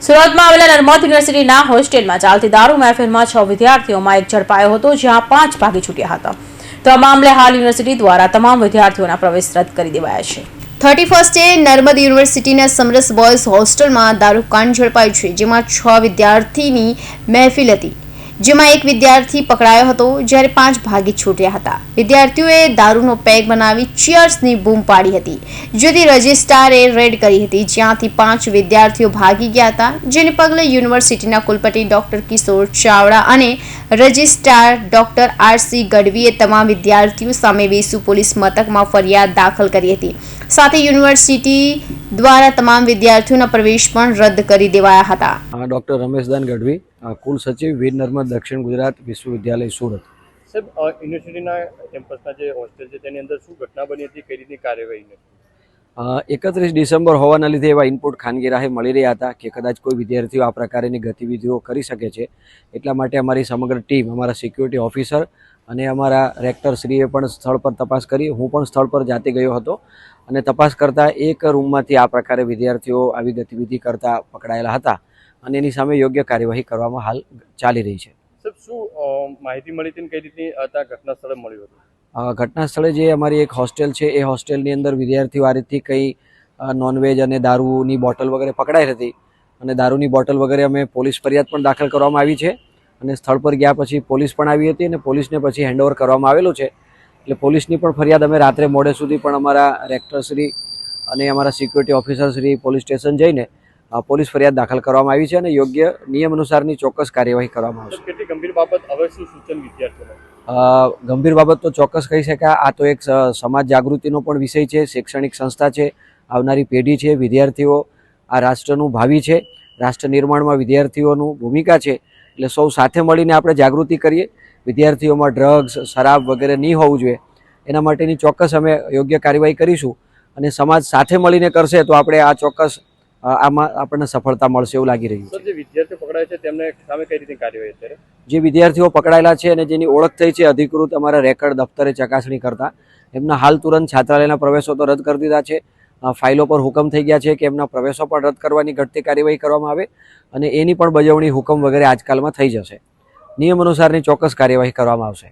સુરતમાં આવેલા નર્મદ યુનિવર્સિટીના હોસ્ટેલમાં ચાલતી દારૂ મહેફિલમાં 6 વિદ્યાર્થીઓમાં એક ઝડપાયો હતો, જ્યાં 5 ભાગી છૂટ્યા હતા. તો આ મામલે હાલ યુનિવર્સિટી દ્વારા તમામ વિદ્યાર્થીઓના પ્રવેશ રદ કરી દેવાયા છે. 31 નર્મદ યુનિવર્સિટીના સમરસ બોયઝ હોસ્ટેલમાં દારૂકાંડ ઝડપાયું છે, જેમાં 6 વિદ્યાર્થીની મહેફિલ હતી, જેમાં એક વિદ્યાર્થી પકડાયો હતો, જ્યારે 5 ભાગી છૂટ્યા હતા. વિદ્યાર્થીઓએ દારૂનો પેક બનાવી ચીયર્સની બૂમ પાડી હતી, જેથી રજિસ્ટ્રારે રેડ કરી હતી, જ્યાંથી 5 વિદ્યાર્થીઓ ભાગી ગયા હતા, જેને પગલે યુનિવર્સિટીના કુલપતિ ડોક્ટર કિશોર ચાવડા અને રજિસ્ટ્રાર ડોક્ટર આર.સી. ગઢવીએ તમામ વિદ્યાર્થીઓ સામે વેસુ પોલીસ મથકમાં ફરિયાદ દાખલ કરી હતી. સાથે યુનિવર્સિટી દ્વારા તમામ વિદ્યાર્થીઓના પ્રવેશ પણ રદ કરી દેવાયા હતા. ડોક્ટર રમેશદાન ગઢવી, કુલ સચિવ વીર નર્મદ દક્ષિણ ગુજરાત વિશ્વવિદ્યાલય સુરત. સાહેબ, યુનિવર્સિટીના કેમ્પસના જે હોસ્ટેલ છે તેની અંદર શું ઘટના બની હતી, કઈ રીતની કાર્યવાહી? 31 ડિસેમ્બર હોવાના લીધે એવા ઇનપુટ ખાનગી રાહે મળી રહ્યા હતા કે કદાચ કોઈ વિદ્યાર્થીઓ આ પ્રકારની ગતિવિધિઓ કરી શકે છે. એટલા માટે અમારી સમગ્ર ટીમ, અમારા સિક્યુરિટી ઓફિસર અને અમારા રેક્ટરશ્રીએ પણ સ્થળ પર તપાસ કરી. હું પણ સ્થળ પર જાતે ગયો હતો અને તપાસ કરતાં એક રૂમમાંથી આ પ્રકારે વિદ્યાર્થીઓ આવી ગતિવિધિ કરતા પકડાયેલા હતા અને એની સામે યોગ્ય કાર્યવાહી કરવામાં હાલ ચાલી રહી છે. સાહેબ, શું માહિતી મળી હતી, કઈ રીતની ઘટના સ્થળે મળ્યું હતું? ઘટના સ્થળે જે અમારી એક હોસ્ટેલ છે એ હોસ્ટેલની અંદર વિદ્યાર્થીઓ આ રીતથી કંઈ નોનવેજ અને દારૂની બોટલ વગેરે પકડાઈ હતી અને દારૂની બોટલ વગેરે અમે પોલીસ ફરિયાદ પણ દાખલ કરવામાં આવી છે અને સ્થળ પર ગયા પછી પોલીસ પણ આવી હતી અને પોલીસને પછી હેન્ડઓવર કરવામાં આવેલું છે. એટલે પોલીસની પણ ફરિયાદ અમે રાત્રે મોડે સુધી પણ અમારા રેક્ટરશ્રી અને અમારા સિક્યુરિટી ઓફિસરશ્રી પોલીસ સ્ટેશન જઈને પોલીસ ફરિયાદ દાખલ કરવામાં આવી છે અને યોગ્ય નિયમ અનુસારની ચોક્કસ કાર્યવાહી કરવામાં આવશે. કેટલી ગંભીર બાબત, હવે શું સૂચન વિદ્યાર્થીઓને? ગંભીર બાબત તો ચોક્કસ કહી શકાય. આ તો એક સમાજ જાગૃતિનો પણ વિષય છે, શૈક્ષણિક સંસ્થા છે, આવનારી પેઢી છે, વિદ્યાર્થીઓ આ રાષ્ટ્રનું ભાવિ છે, રાષ્ટ્ર નિર્માણમાં વિદ્યાર્થીઓનું ભૂમિકા છે. એટલે સૌ સાથે મળીને આપણે જાગૃતિ કરીએ, વિદ્યાર્થીઓમાં ડ્રગ્સ, શરાબ વગેરે નહીં હોવું જોઈએ, એના માટેની ચોક્કસ અમે યોગ્ય કાર્યવાહી કરીશું અને સમાજ સાથે મળીને કરશે તો આપણે આ ચોક્કસ આમાં આપણને સફળતા મળશે એવું લાગી રહ્યું છે. જે વિદ્યાર્થીઓ પકડાય છે તેમને સામે કઈ રીતની કાર્યવાહી અત્યારે? જે વિદ્યાર્થીઓ પકડાયેલા છે અને જેની ઓળખ થઈ છે અધિકૃત અમારા રેકર્ડ દફતરે ચકાસણી કરતા, એમના હાલ તુરંત છાત્રાલયના પ્રવેશો તો રદ કરી દીધા છે. ફાઇલો પર હુકમ થઈ ગયા છે કે એમના પ્રવેશો પણ રદ કરવાની ઘટતી કાર્યવાહી કરવામાં આવે અને એની પણ બજવણી હુકમ વગેરે આજકાલમાં થઈ જશે. નિયમ અનુસારની ચોક્કસ કાર્યવાહી કરવામાં આવશે.